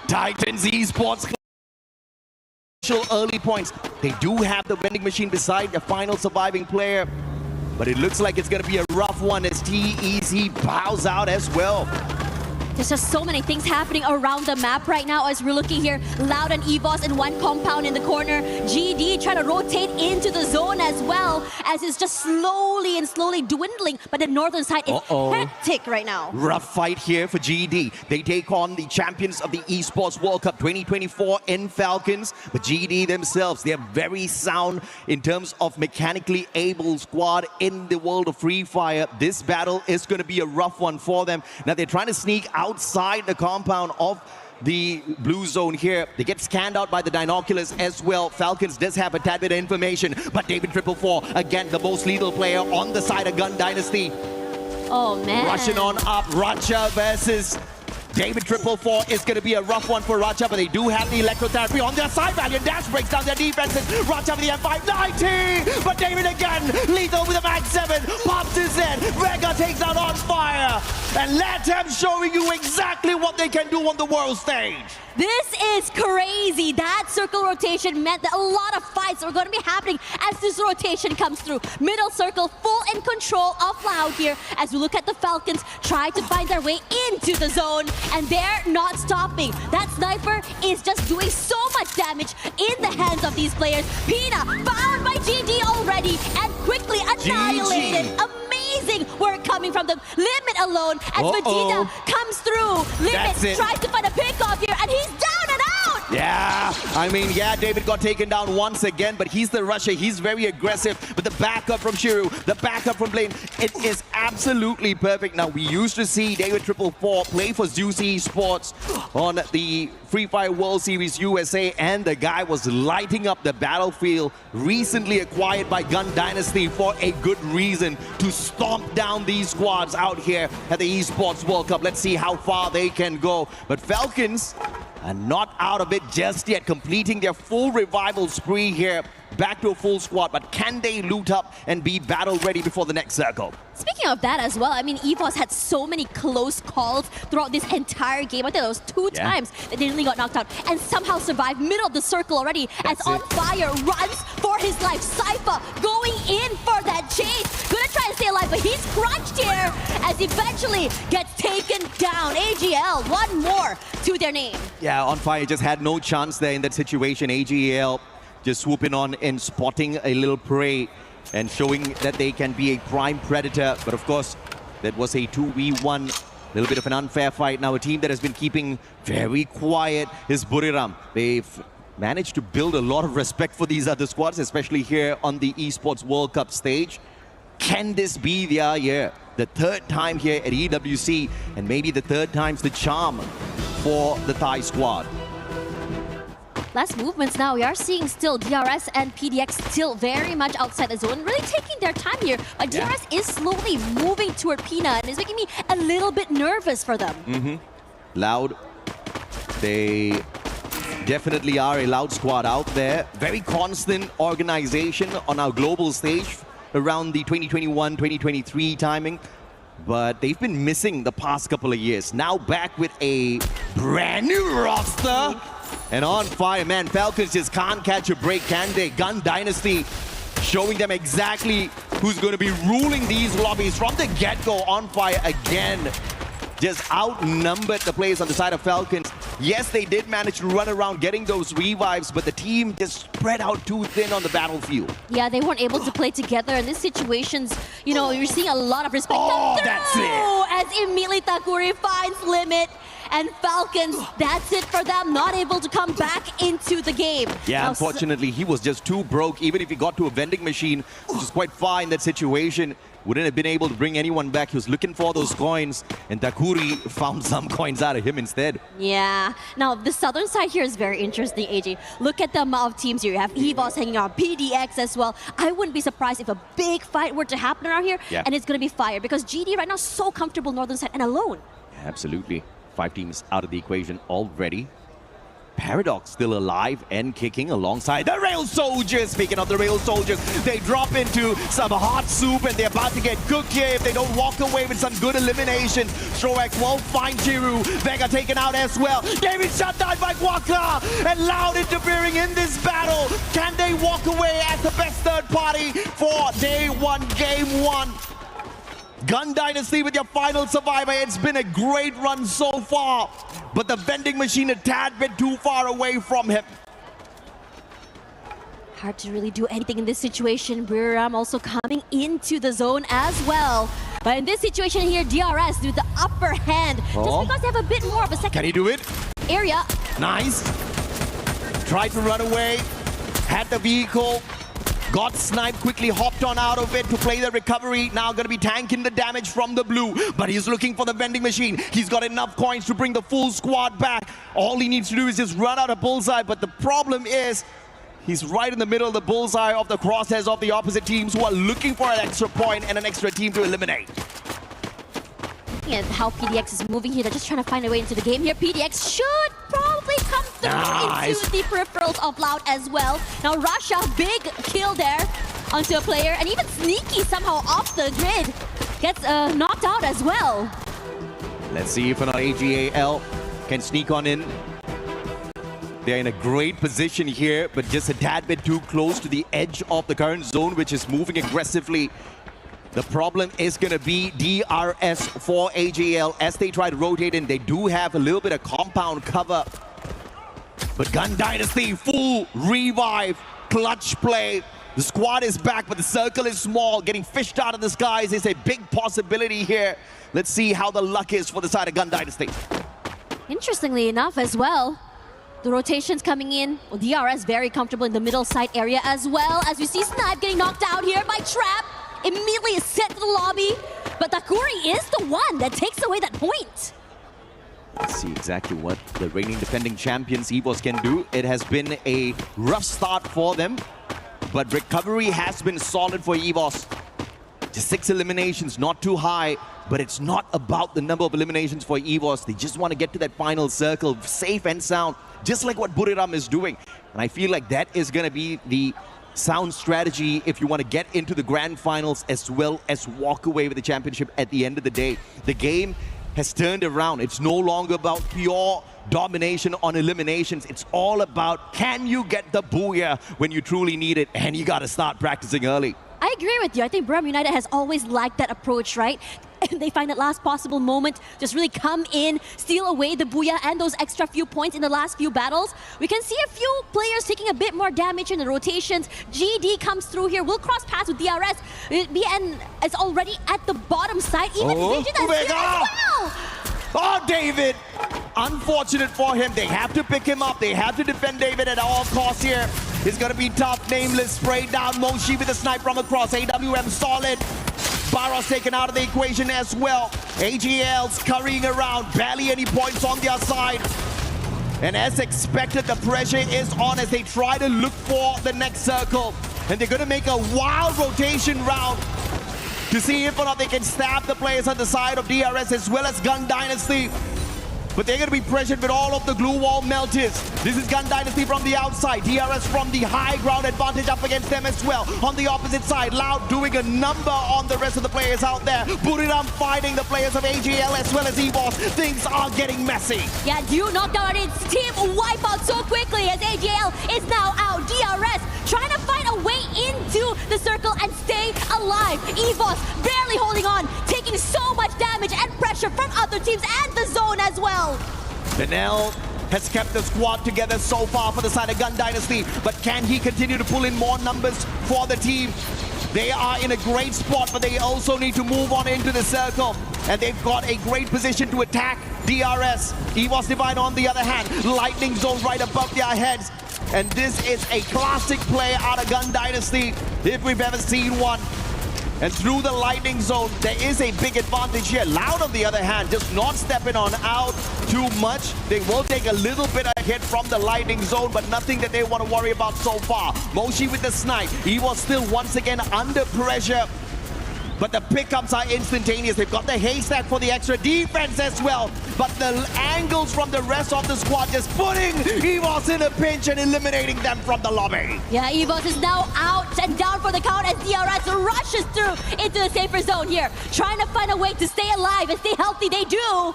Titans Esports early points. They do have the vending machine beside the final surviving player, but it looks like it's going to be a rough one as TEC bows out as well. There's just so many things happening around the map right now as we're looking here. Loud and EVOS in one compound in the corner. GD trying to rotate into the zone as well as it's just slowly dwindling. But the northern side is hectic right now. Rough fight here for GD. They take on the champions of the Esports World Cup 2024 in Falcons. But GD themselves, they're very sound in terms of mechanically able squad in the world of Free Fire. This battle is going to be a rough one for them. Now they're trying to sneak outside the compound of the blue zone here. They get scanned out by the binoculars as well. Falcons does have a tad bit of information, but David 444, again, the most lethal player on the side of Gun Dynasty. Oh, man. Rushing on up, Racha versus David 444 is going to be a rough one for Racha, but they do have the electrotherapy on their side. Valiant Dash breaks down their defenses. Racha with the M590, but David again, lethal with a Mag 7, pops his head. Vega takes out On Fire, and let him showing you exactly what they can do on the world stage. This is crazy. That circle rotation meant that a lot of fights are going to be happening as this rotation comes through. Middle circle full in control of Loud here as we look at the Falcons try to find their way into the zone, and they're not stopping. That sniper is just doing so much damage in the hands of these players. Pina found by GD already and quickly annihilated. Amazing work coming from them. Limit alone as Vegeta comes through. Limit tries to find a pick-off here, and he's down and out! Yeah, I mean, yeah, David got taken down once again, but he's the rusher. He's very aggressive, but the backup from Shiru, the backup from Blaine, it is absolutely perfect. Now, we used to see David 444 play for Zeus Esports on the Free Fire World Series USA, and the guy was lighting up the battlefield, recently acquired by Gun Dynasty for a good reason, to stomp down these squads out here at the Esports World Cup. Let's see how far they can go. But Falcons are not out of it just yet, completing their full revival spree here. Back to a full squad, but can they loot up and be battle ready before the next circle? Speaking of that as well, I mean, EVOS had so many close calls throughout this entire game. I think it was two times that they nearly got knocked out and somehow survived middle of the circle already. As On Fire runs for his life. Cypher going in for that chase. Gonna try and stay alive, but he's crunched here as eventually gets taken down. AGL, one more to their name. Yeah, On Fire just had no chance there in that situation. AGL just swooping on and spotting a little prey and showing that they can be a prime predator. But of course, that was a 2v1, a little bit of an unfair fight. Now, a team that has been keeping very quiet is Buriram. They've managed to build a lot of respect for these other squads, especially here on the Esports World Cup stage. Can this be their year? The third time here at EWC, and maybe the third time's the charm for the Thai squad. Last movements now, we are seeing still DRS and PDX still very much outside the zone, really taking their time here. But DRS is slowly moving toward Pina, and it's making me a little bit nervous for them. Loud, they definitely are a Loud squad out there. Very constant organization on our global stage around the 2021-2023 timing. But they've been missing the past couple of years. Now back with a brand new roster. And On Fire, man, Falcons just can't catch a break, can they? Gun Dynasty showing them exactly who's going to be ruling these lobbies from the get-go. On Fire again just outnumbered the players on the side of Falcons. Yes, they did manage to run around getting those revives, but the team just spread out too thin on the battlefield. Yeah, they weren't able to play together in these situations. You know, you're seeing a lot of respect come through, that's it! As immediately Takuri finds Limit. And Falcons, that's it for them, not able to come back into the game. Yeah, now, unfortunately, he was just too broke. Even if he got to a vending machine, which is quite far in that situation, wouldn't have been able to bring anyone back. He was looking for those coins, and Takuri found some coins out of him instead. Yeah. Now, the southern side here is very interesting, AJ. Look at the amount of teams here. You have EVOS hanging out, PDX as well. I wouldn't be surprised if a big fight were to happen around here, and it's going to be fire, because GD right now is so comfortable northern side and alone. Absolutely. 5 teams out of the equation already. Paradox still alive and kicking alongside the Rail Soldiers. Speaking of the Rail Soldiers, they drop into some hot soup and they're about to get cooked here if they don't walk away with some good eliminations. Stroex will find Chiru. Vega taken out as well. David shut down by Waka, and Loud interfering in this battle. Can they walk away as the best third party for day one, game one? Gun Dynasty with your final survivor. It's been a great run so far, but the vending machine a tad bit too far away from him. Hard to really do anything in this situation. Buriram also coming into the zone as well. But in this situation here, DRS with the upper hand. Just because they have a bit more of a second. Can he do it? Area. Nice. Tried to run away. Had the vehicle. Got sniped, quickly hopped on out of it to play the recovery. Now going to be tanking the damage from the blue. But he's looking for the vending machine. He's got enough coins to bring the full squad back. All he needs to do is just run out a bullseye. But the problem is, he's right in the middle of the bullseye of the crosshairs of the opposite teams who are looking for an extra point and an extra team to eliminate. Looking at how PDX is moving here, they're just trying to find a way into the game here. PDX should probably come through into the peripherals of Loud as well. Now Russia, big kill there onto a player, and even Sneaky somehow off the grid gets knocked out as well. Let's see if an AGAL can sneak on in. They're in a great position here, but just a tad bit too close to the edge of the current zone, which is moving aggressively. The problem is going to be DRS for AGL as they try to rotate in. They do have a little bit of compound cover. But Gun Dynasty, full revive, clutch play. The squad is back, but the circle is small. Getting fished out of the skies is a big possibility here. Let's see how the luck is for the side of Gun Dynasty. Interestingly enough as well, the rotations coming in. Well, DRS very comfortable in the middle side area as well. As we see Snipe getting knocked out here by Trap. Immediately is sent to the lobby, but Takuri is the one that takes away that point. Let's see exactly what the reigning defending champions EVOS can do. It has been a rough start for them, but recovery has been solid for EVOS. Just 6 eliminations, not too high, but it's not about the number of eliminations for EVOS. They just want to get to that final circle, safe and sound, just like what Buriram is doing. And I feel like that is going to be the sound strategy if you want to get into the grand finals as well as walk away with the championship at the end of the day. The game has turned around. It's no longer about pure domination on eliminations. It's all about, can you get the booyah when you truly need it? And you got to start practicing early. I agree with you. I think Buriram United has always liked that approach, right? And they find that last possible moment, just really come in, steal away the booyah and those extra few points in the last few battles. We can see a few players taking a bit more damage in the rotations. GD comes through here, will cross paths with DRS. BN is already at the bottom side. Even Vision as well. Oh, David! Unfortunate for him. They have to pick him up. They have to defend David at all costs here. It's going to be tough. Nameless sprayed down. Moshi with a snipe from across. AWM solid. Barros taken out of the equation as well. AGL's currying around. Barely any points on their side. And as expected, the pressure is on as they try to look for the next circle. And they're going to make a wild rotation round to see if or not they can stab the players on the side of DRS as well as Gun Dynasty. But they're going to be pressured with all of the glue wall melters. This is Gun Dynasty from the outside. DRS from the high ground advantage up against them as well. On the opposite side, Loud doing a number on the rest of the players out there. Buriram fighting the players of AGL as well as EVOS. Things are getting messy. Yeah, Dew knocked out its team wipeout so quickly as AGL is now out. DRS trying to find a way into the circle and stay alive. EVOS barely holding on, taking so much damage and pressure from other teams and the zone as well. Danel has kept the squad together so far for the side of Gun Dynasty, but can he continue to pull in more numbers for the team? They are in a great spot, but they also need to move on into the circle. And they've got a great position to attack DRS. EVOS Divine on the other hand, lightning zone right above their heads. And this is a classic play out of Gun Dynasty, if we've ever seen one. And through the lightning zone, there is a big advantage here. Loud, on the other hand, just not stepping on out too much. They will take a little bit of hit from the lightning zone, but nothing that they want to worry about so far. Moshi with the snipe. He was still once again under pressure. but the pickups are instantaneous. They've got the haystack for the extra defense as well. But the angles from the rest of the squad just putting EVOS in a pinch and eliminating them from the lobby. Yeah, EVOS is now out and down for the count as DRS rushes through into the safer zone here. Trying to find a way to stay alive and stay healthy, they do.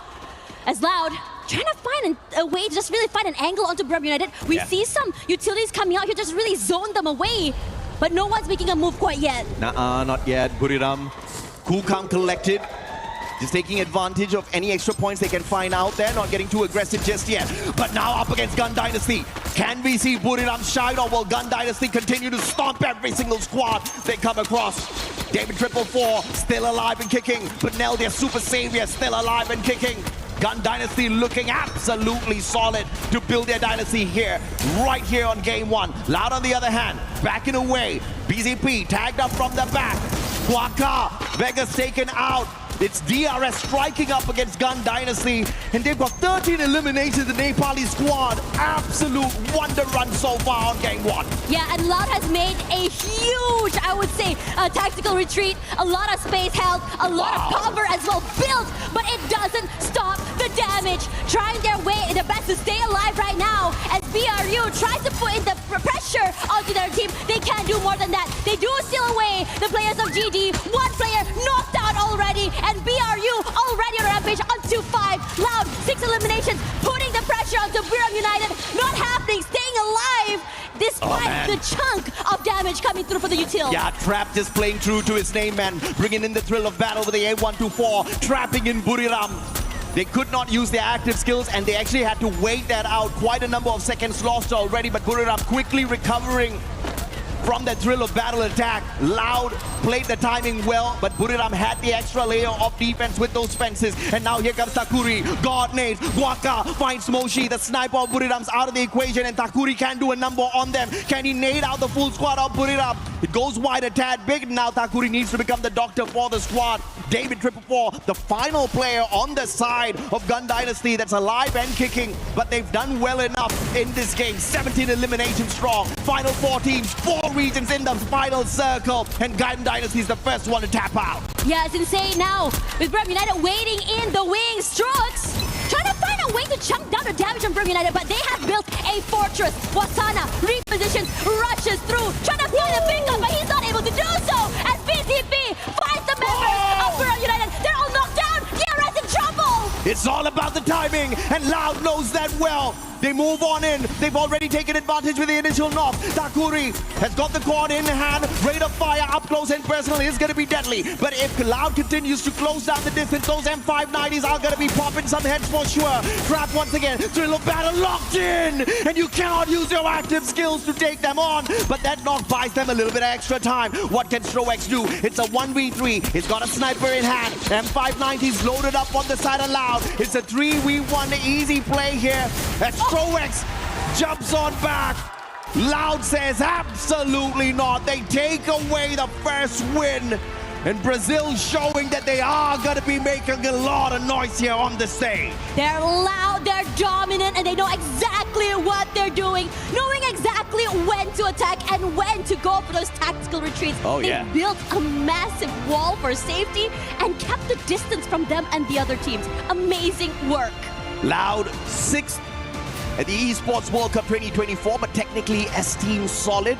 As Loud trying to find a way to just really find an angle onto Brum United. We see some utilities coming out here, just really zone them away. But no one's making a move quite yet. Nuh-uh, not yet. Buriram, cool, calm, collected. Just taking advantage of any extra points they can find out there. Not getting too aggressive just yet. But now up against Gun Dynasty. Can we see Buriram shine, or will Gun Dynasty continue to stomp every single squad they come across? David 444 still alive and kicking. But Nell, their super savior, still alive and kicking. Gun Dynasty looking absolutely solid to build their dynasty here, right here on game one. Loud on the other hand, backing away. BZP tagged up from the back. Quaka, Vegas taken out. It's DRS striking up against Gun Dynasty, and they've got 13 eliminations in the Nepali squad. Absolute wonder run so far on game one. Yeah, and Loud has made a huge, I would say, tactical retreat. A lot of space held, a lot of cover as well built, but it doesn't stop the damage. Trying their best to stay alive right now as BRU tries to put in the pressure onto their team. They can't do more than that. They do steal away the players of GD. One player knocked out already, and BRU already on rampage on 2-5. Loud, 6 eliminations, putting the pressure onto Brum United. Not happening, staying alive despite the chunk of damage coming through for the util. Yeah, Trap just playing true to his name, man. Bringing in the thrill of battle with the A124, trapping in Buriram. They could not use their active skills, and they actually had to wait that out. Quite a number of seconds lost already, but Buriram quickly recovering from the thrill of battle attack. Loud played the timing well, but Buriram had the extra layer of defense with those fences. And now here comes Takuri. God nades. Guaka finds Moshi. The sniper of Buriram's out of the equation, and Takuri can do a number on them. Can he nade out the full squad of Buriram? It goes wide a tad big. Now Takuri needs to become the doctor for the squad. David 444, the final player on the side of Gun Dynasty that's alive and kicking, but they've done well enough in this game. 17 eliminations strong. Final 4 teams, 4 regions in the final circle, and Gun Dynasty is the first one to tap out. Yeah, it's insane now. With Brum United waiting in the wings. Strokes trying to find a way to chunk down the damage on Brum United, but they have built a fortress. Wasana repositions, rushes through, trying to find a pickup, but he's not able to do so as BCP finds the members of Brum United. They're all knocked down. DRS in trouble. It's all about the timing, and Loud knows that well. They move on in. They've already taken advantage with the initial knock. Takuri has got the quad in hand. Rate of fire up close and personal is going to be deadly. But if Loud continues to close down the distance, those M590s are going to be popping some heads for sure. Trap once again. Thrill of battle locked in. And you cannot use your active skills to take them on. But that knock buys them a little bit of extra time. What can Strowex do? It's a 1v3. He's got a sniper in hand. M590s loaded up on the side of Loud. It's a 3v1 easy play here. Strowex jumps on back. Loud says absolutely not. They take away the first win. And Brazil showing that they are going to be making a lot of noise here on the stage. They're loud, they're dominant, and they know exactly what they're doing. Knowing exactly when to attack and when to go for those tactical retreats. They built a massive wall for safety and kept the distance from them and the other teams. Amazing work. Loud 6th at the Esports World Cup 2024, but technically as Team Solid.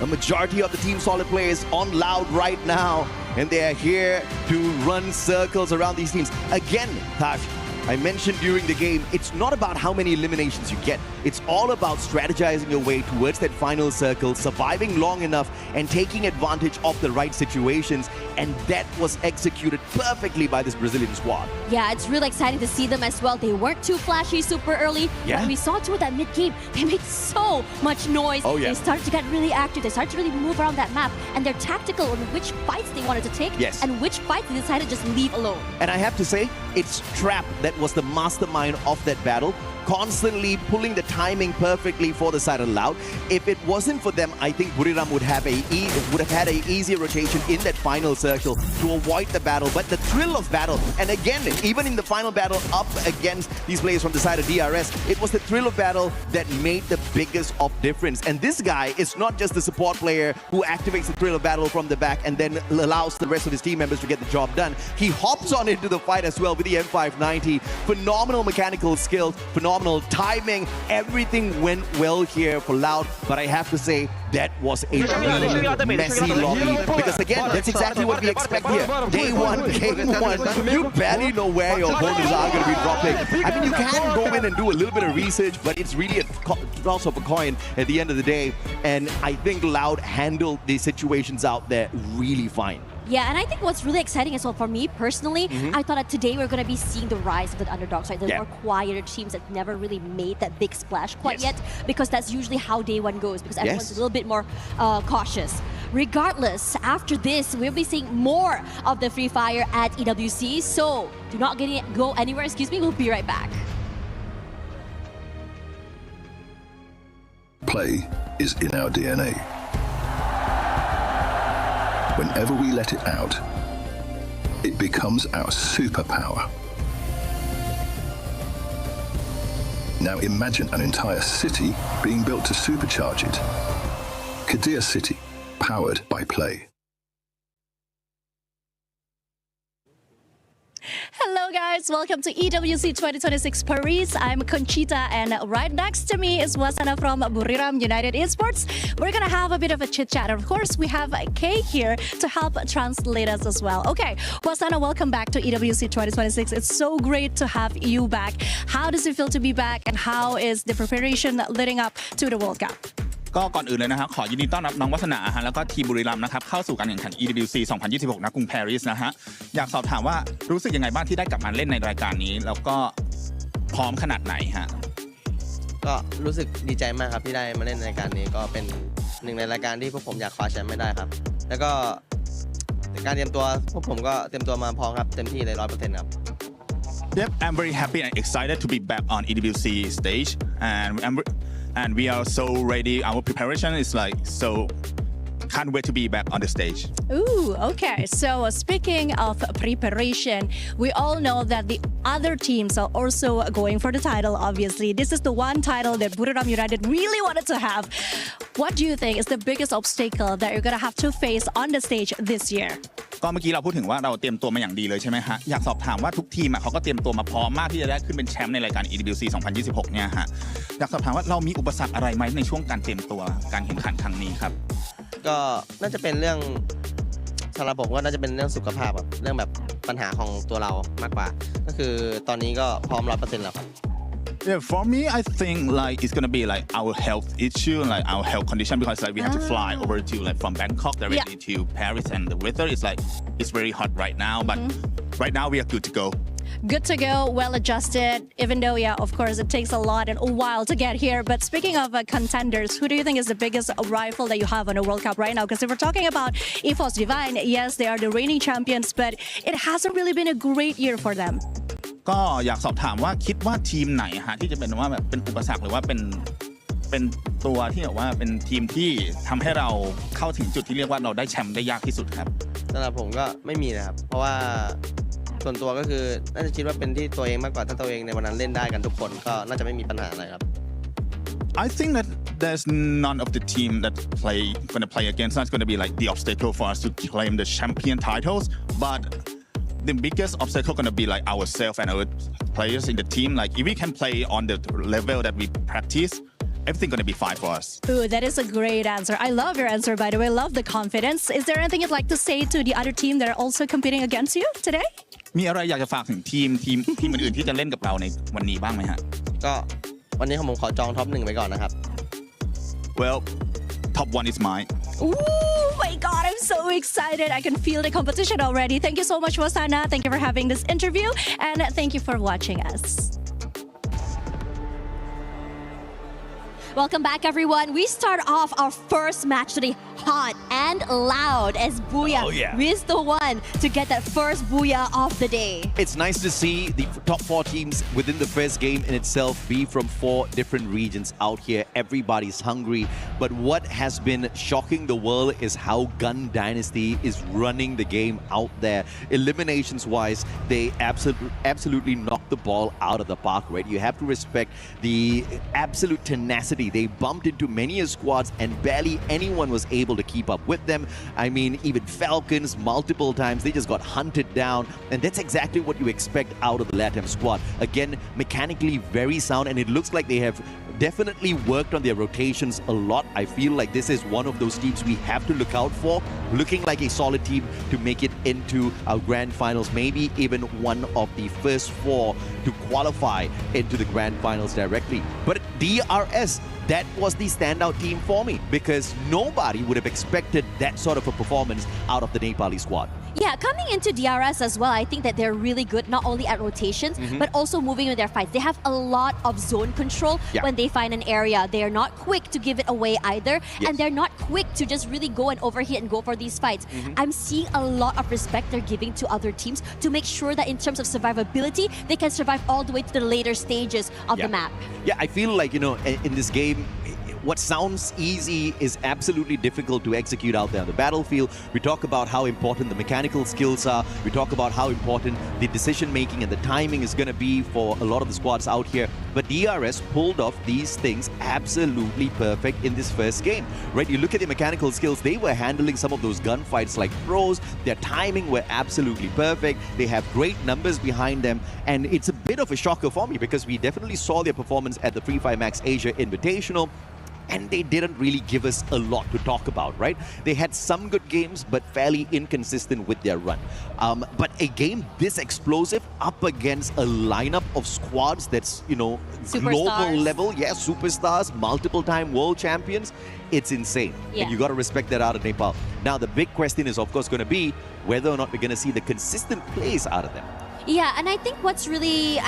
A majority of the Team Solid players on Loud right now, and they are here to run circles around these teams. Again, Tash, I mentioned during the game, it's not about how many eliminations you get. It's all about strategizing your way towards that final circle, surviving long enough, and taking advantage of the right situations. And that was executed perfectly by this Brazilian squad. Yeah, it's really exciting to see them as well. They weren't too flashy super early. But we saw too at that mid-game, they made so much noise. They started to get really active. They started to really move around that map. And they're tactical on which fights they wanted to take and which fights they decided to just leave alone. And I have to say, it's Trap that was the mastermind of that battle. constantly pulling the timing perfectly for the side of Loud. If it wasn't for them, I think Buriram would have had a easier rotation in that final circle to avoid the battle. But the thrill of battle, and again, even in the final battle up against these players from the side of DRS, it was the thrill of battle that made the biggest of difference. And this guy is not just the support player who activates the thrill of battle from the back and then allows the rest of his team members to get the job done. He hops on into the fight as well with the M590. Phenomenal mechanical skills, phenomenal timing. Everything went well here for Loud, but I have to say that was a really messy lobby, because again, that's exactly what we expect here. Day one, game one, you barely know where your opponents are going to be dropping. I mean, you can go in and do a little bit of research, but it's really a toss of a coin at the end of the day. And I think Loud handled the situations out there really fine. Yeah, and I think what's really exciting as well for me personally, I thought that today we're going to be seeing the rise of the underdogs, right? The more quieter teams that never really made that big splash quite yet, because that's usually how day one goes, because everyone's a little bit more cautious. Regardless, after this, we'll be seeing more of the Free Fire at EWC, so do not go anywhere, we'll be right back. Play is in our DNA. Whenever we let it out, it becomes our superpower. Now imagine an entire city being built to supercharge it. Kadir City, powered by Play. Hello guys, welcome to EWC 2026 Paris. I'm Conchita and right next to me is Wasana from Buriram United Esports. We're gonna have a bit of a chit chat. Of course, we have Kay here to help translate us as well. Okay, Wasana, welcome back to EWC 2026. It's so great to have you back. How does it feel to be back and how is the preparation leading up to the World Cup? ก็ก่อนอื่นเลยนะครับขอยินดีต้อนรับน้องวัฒนาฮะแล้วก็ทีมบุรีรัมย์นะครับเข้าสู่การแข่งขัน EWC 2026 ณ กรุงปารีสนะฮะอยากสอบถามว่ารู้สึกยังไงบ้างที่ได้กลับมาเล่นในรายการนี้แล้วก็พร้อมขนาดไหนฮะก็รู้สึกดีใจมากครับที่ได้มาเล่นในรายการนี้ก็เป็นหนึ่งในรายการที่พวกผมอยากคว้าแชมป์ไม่ได้ครับแล้วก็การเตรียมตัวพวกผมก็เตรียมตัวมาพร้อมครับเต็มที่เลย 100% ครับ Yep, I'm very happy and excited to be back on EWC stage and we are so ready. Our preparation is like so. Can't wait to be back on the stage. Ooh, okay. So speaking of preparation, we all know that the other teams are also going for the title, obviously. This is the one title that Buriram United really wanted to have. What do you think is the biggest obstacle that you're going to have to face on the stage this year? ก็เมื่อกี้เราพูดถึงว่าเราเตรียมตัวมาอย่างดีเลยใช่ไหมฮะอยากสอบถามว่าทุกทีมเขาก็เตรียมตัวมาพร้อมมากที่จะได้ขึ้นเป็นแชมป์ในรายการ EWC 2026 เนี่ยฮะอยากสอบถามว่าเรามีอุปสรรคอะไรไหมในช่วงการเตรียมตัวการแข่งขันครั้งนี้ครับก็น่าจะเป็นเรื่องสำหรับผมก็น่าจะเป็นเรื่องสุขภาพครับเรื่องแบบปัญหาของตัวเรามากกว่าก็คือตอนนี้ก็พร้อม 100% แล้วครับ Yeah, for me, I think like it's gonna be like our health issue, like our health condition, because like we have to fly over to like from Bangkok directly to Paris, and the weather is like it's very hot right now. But right now we are good to go. Good to go, well adjusted, even though, yeah, of course, it takes a lot and a while to get here. But speaking of contenders, who do you think is the biggest rival that you have on the World Cup right now? Because if we're talking about Esports Divine, yes, they are the reigning champions, but it hasn't really been a great year for them. ก็อยากสอบถามว่าคิดว่าทีมไหนฮะที่จะเป็นว่าแบบเป็นอุปสรรคหรือว่าเป็นตัวที่แบบว่าเป็นทีมที่ทำให้เราเข้าถึงจุดที่เรียกว่าเราได้แชมป์ได้ยากที่สุดครับสำหรับผมก็ไม่มีนะครับเพราะว่าส่วนตัวก็คือน่าจะคิดว่าเป็นที่ตัวเองมากกว่าถ้าตัวเองในวันนั้นเล่นได้กันทุกคนก็น่าจะไม่มีปัญหาอะไรครับ I think that there's none of the team that gonna play against us gonna be like the obstacle for us to claim the champion titles, but the biggest obstacle gonna be like ourselves and our players in the team. Like if we can play on the level that we practice, everything gonna be fine for us. Ooh, that is a great answer. I love your answer, by the way. Love the confidence. Is there anything you'd like to say to the other team that are also competing against you today? มีอะไรอยากจะฝากถึงทีมอื่นๆที่จะเล่นกับเราในวันนี้บ้างไหมฮะก็วันนี้ผมขอจองท็อป1ไว้ก่อนนะครับ Well, top 1 is mine. Ooh, my God, I'm so excited. I can feel the competition already. Thank you so much, Wasana. Thank you for having this interview, and thank you for watching us. Welcome back, everyone. We start off our first match today hot and loud as Booyah Oh, yeah. is the one to get that first Booyah of the day. It's nice to see the top 4 teams within the first game in itself be from 4 different regions out here. Everybody's hungry. But what has been shocking the world is how Gun Dynasty is running the game out there. Eliminations-wise, they absolutely knocked the ball out of the park, right? You have to respect the absolute tenacity. They bumped into many squads and barely anyone was able to keep up with them. I mean, even Falcons, multiple times, they just got hunted down. And that's exactly what you expect out of the LATAM squad. Again, mechanically very sound, and it looks like they have definitely worked on their rotations a lot. I feel like this is one of those teams we have to look out for, looking like a solid team to make it into our grand finals, maybe even one of the first 4 to qualify into the grand finals directly. But DRS, that was the standout team for me because nobody would have expected that sort of a performance out of the Nepali squad. Yeah, coming into DRS as well, I think that they're really good not only at rotations, but also moving with their fights. They have a lot of zone control when they find an area. They are not quick to give it away either, and they're not quick to just really go and overhit and go for these fights. I'm seeing a lot of respect they're giving to other teams to make sure that in terms of survivability, they can survive all the way to the later stages of the map. Yeah, I feel like, you know, in this game, what sounds easy is absolutely difficult to execute out there on the battlefield. We talk about how important the mechanical skills are. We talk about how important the decision making and the timing is going to be for a lot of the squads out here. But DRS pulled off these things absolutely perfect in this first game, right? You look at the mechanical skills, they were handling some of those gunfights like pros. Their timing were absolutely perfect. They have great numbers behind them. And it's a bit of a shocker for me because we definitely saw their performance at the Free Fire Max Asia Invitational. And they didn't really give us a lot to talk about, right? They had some good games, but fairly inconsistent with their run. But a game this explosive up against a lineup of squads that's, you know, global Superstars. level, superstars, multiple-time world champions, it's insane. Yeah. And you got to respect that out of Nepal. Now, the big question is, of course, going to be whether or not we're going to see the consistent plays out of them. Yeah, and I think what's really,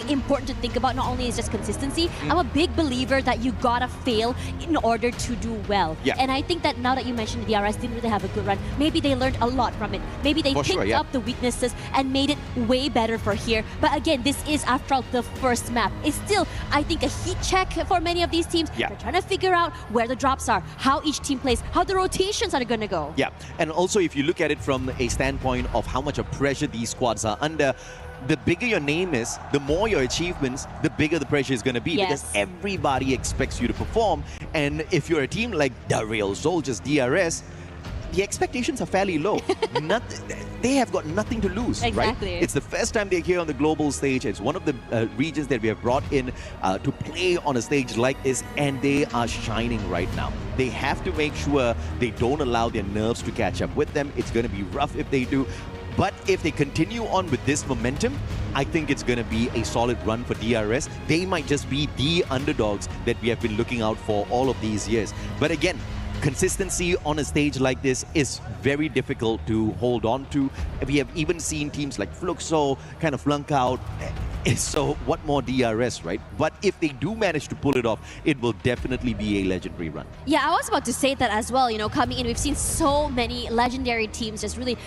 important to think about not only is just consistency. I'm a big believer that you gotta fail in order to do well. Yeah. And I think that now that you mentioned the DRS didn't really have a good run, maybe they learned a lot from it. Maybe they For picked sure, yeah. up the weaknesses and made it way better for here. But again, this is, after all, the first map. It's still, I think, a heat check for many of these teams. Yeah. They're trying to figure out where the drops are, how each team plays, how the rotations are gonna go. Yeah, and also if you look at it from a standpoint of how much of pressure these squads are under, the bigger your name is, the more your achievements, the bigger the pressure is going to be. Yes. Because everybody expects you to perform. And if you're a team like the Real Soldiers, DRS, the expectations are fairly low. They have got nothing to lose, Exactly. right? It's the first time they're here on the global stage. It's one of the regions that we have brought in to play on a stage like this, and they are shining right now. They have to make sure they don't allow their nerves to catch up with them. It's going to be rough if they do. But if they continue on with this momentum, I think it's going to be a solid run for DRS. They might just be the underdogs that we have been looking out for all of these years. But again, consistency on a stage like this is very difficult to hold on to. We have even seen teams like Fluxo kind of flunk out. So what more DRS, right? But if they do manage to pull it off, it will definitely be a legendary run. Yeah, I was about to say that as well. You know, coming in, we've seen so many legendary teams just really,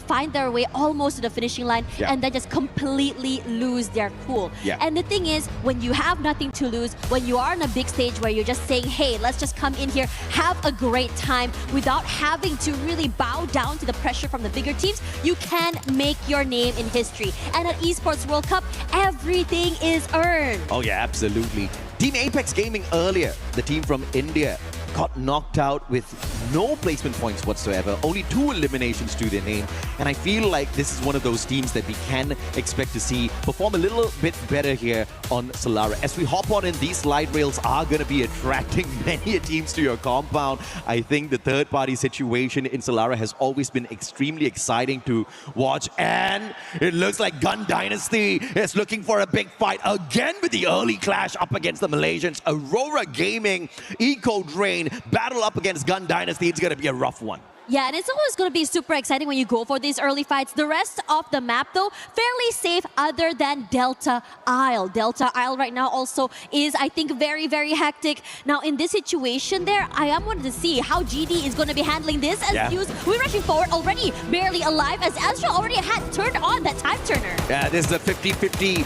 find their way almost to the finishing line and then just completely lose their cool. Yeah. And the thing is, when you have nothing to lose, when you are on a big stage where you're just saying, hey, let's just come in here, have a great time without having to really bow down to the pressure from the bigger teams, you can make your name in history. And at Esports World Cup, everything is earned. Oh yeah, absolutely. Team Apex Gaming earlier, the team from India, got knocked out with no placement points whatsoever, only 2 eliminations to their name. And I feel like this is one of those teams that we can expect to see perform a little bit better here on Solara. As we hop on in, these slide rails are going to be attracting many teams to your compound. I think the third-party situation in Solara has always been extremely exciting to watch. And it looks like Gun Dynasty is looking for a big fight again with the early clash up against the Malaysians. Aurora Gaming, Eco Drain, battle up against Gun Dynasty. It's going to be a rough one. Yeah, and it's always going to be super exciting when you go for these early fights. The rest of the map, though, fairly safe other than Delta Isle. Delta Isle right now also is, I think, very, very hectic. Now, in this situation there, I am wanting to see how GD is going to be handling this. As we're rushing forward already, barely alive, as Astra already had turned on that time turner. Yeah, this is a 50-50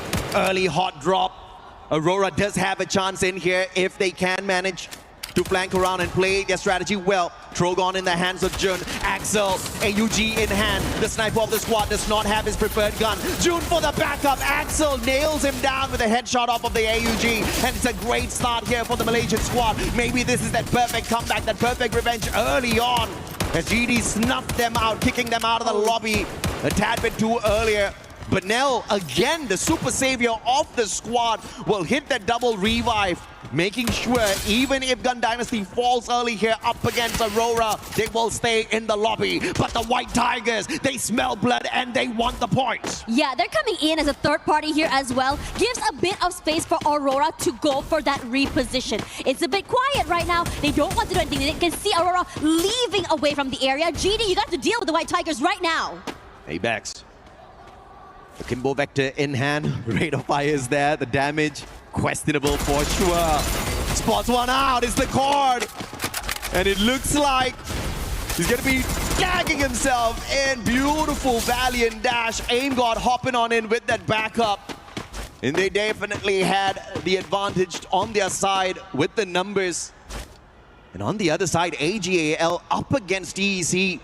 early hot drop. Aurora does have a chance in here if they can manage to flank around and play their strategy well. Trogon in the hands of Jun. Axel, AUG in hand. The sniper of the squad does not have his preferred gun. Jun for the backup. Axel nails him down with a headshot off of the AUG. And it's a great start here for the Malaysian squad. Maybe this is that perfect comeback, that perfect revenge early on. As GD snuffed them out, kicking them out of the lobby a tad bit too earlier. Benel, again, the super savior of the squad, will hit that double revive, making sure even if Gun Dynasty falls early here up against Aurora, they will stay in the lobby. But the White Tigers, they smell blood and they want the points. Yeah, they're coming in as a third party here as well. Gives a bit of space for Aurora to go for that reposition. It's a bit quiet right now. They don't want to do anything. They can see Aurora leaving away from the area. GD, you got to deal with the White Tigers right now. Apex. The Kimbo Vector in hand. Rate of fire is there. The damage, questionable for sure. Spots one out. It's the cord. And it looks like he's going to be tagging himself in. Beautiful Valiant dash. Aim God hopping on in with that backup. And they definitely had the advantage on their side with the numbers. And on the other side, AGAL up against EEC.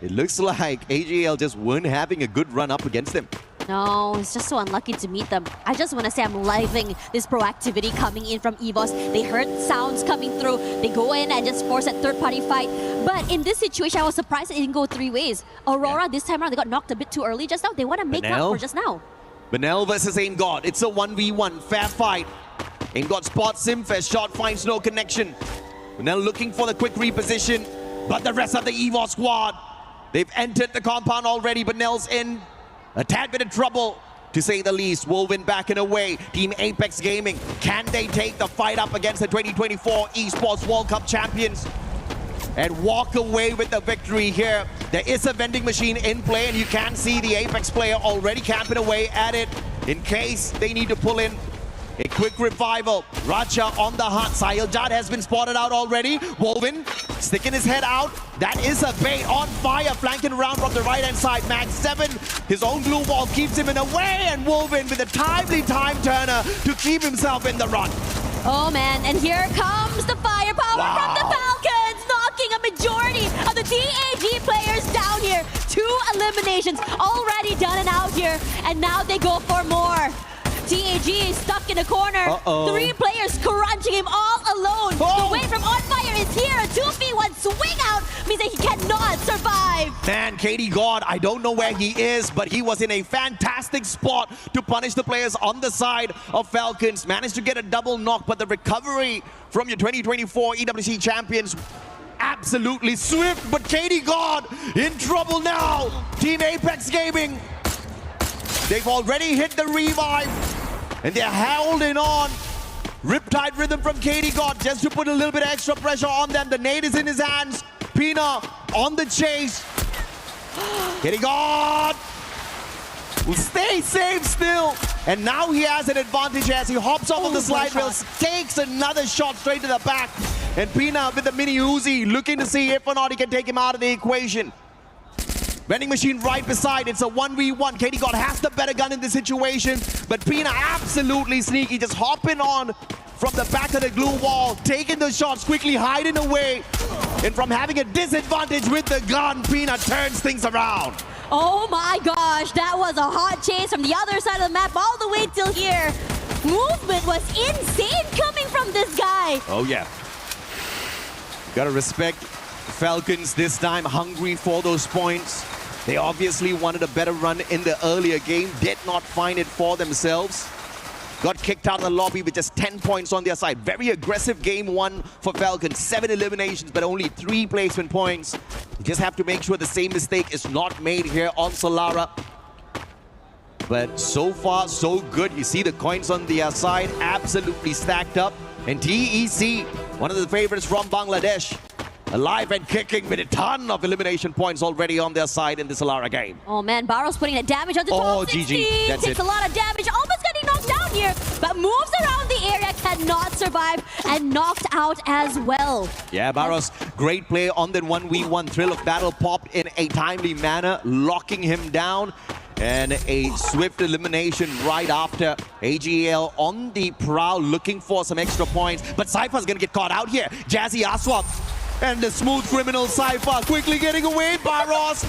It looks like AGAL just weren't having a good run up against them. No, it's just so unlucky to meet them. I just want to say I'm living this proactivity coming in from EVOS. They heard sounds coming through. They go in and just force that third-party fight. But in this situation, I was surprised it didn't go three ways. Aurora, this time around, they got knocked a bit too early just now. They want to make up for just now. Benel versus Aim God. It's a 1v1. Fair fight. Aim God spots Simfest. Shot finds no connection. Benel looking for the quick reposition. But the rest of the EVOS squad, they've entered the compound already. Benel's in a tad bit of trouble, to say the least. Wolvin backing away. Team Apex Gaming, can they take the fight up against the 2024 Esports World Cup champions and walk away with the victory here? There is a vending machine in play, and you can see the Apex player already camping away at it in case they need to pull in a quick revival. Raja on the hunt. Sahil Jad has been spotted out already. Wolvin sticking his head out. That is a bait on fire, flanking around from the right-hand side. Max 7, his own glue wall keeps him in a way, and Wolvin with a timely time turner to keep himself in the run. Oh man, and here comes the firepower from the Falcons, knocking a majority of the DAG players down here. 2 eliminations already done and out here, and now they go for more. TAG is stuck in a corner. 3 players crunching him all alone. The wave from On Fire is here. A 2v1 swing out means that he cannot survive. Man, Katie God, I don't know where he is, but he was in a fantastic spot to punish the players on the side of Falcons. Managed to get a double knock, but the recovery from your 2024 EWC champions, absolutely swift. But Katie God in trouble now. Team Apex Gaming, they've already hit the revive, and they're holding on. Riptide rhythm from Katie God just to put a little bit of extra pressure on them. The nade is in his hands. Pina on the chase. Katie God will stay safe still. And now he has an advantage as he hops off of the slide rails, takes another shot straight to the back. And Pina with the mini Uzi looking to see if or not he can take him out of the equation. Vending machine right beside. It's a 1v1. Katie God has the better gun in this situation, but Pina absolutely sneaky, just hopping on from the back of the glue wall, taking the shots, quickly hiding away. And from having a disadvantage with the gun, Pina turns things around. Oh my gosh, that was a hot chase from the other side of the map all the way till here. Movement was insane coming from this guy. Oh yeah. Gotta respect Falcons this time, hungry for those points. They obviously wanted a better run in the earlier game, did not find it for themselves. Got kicked out of the lobby with just 10 points on their side. Very aggressive game 1 for Falcons. 7 eliminations, but only 3 placement points. You just have to make sure the same mistake is not made here on Solara. But so far, so good. You see the coins on their side, absolutely stacked up. And TEC, one of the favorites from Bangladesh, alive and kicking with a ton of elimination points already on their side in this Alara game. Oh man, Barros putting that damage on the top 16. GG. That's Takes it. a lot of damage, almost getting knocked down here, but moves around the area, cannot survive, and knocked out as well. Yeah, Barros, great play on the 1v1. Thrill of Battle popped in a timely manner, locking him down. And a swift elimination right after. AGL on the prowl, looking for some extra points. But Cypher's gonna get caught out here. Jazzy Aswap and the smooth criminal Cypher quickly getting away. Barros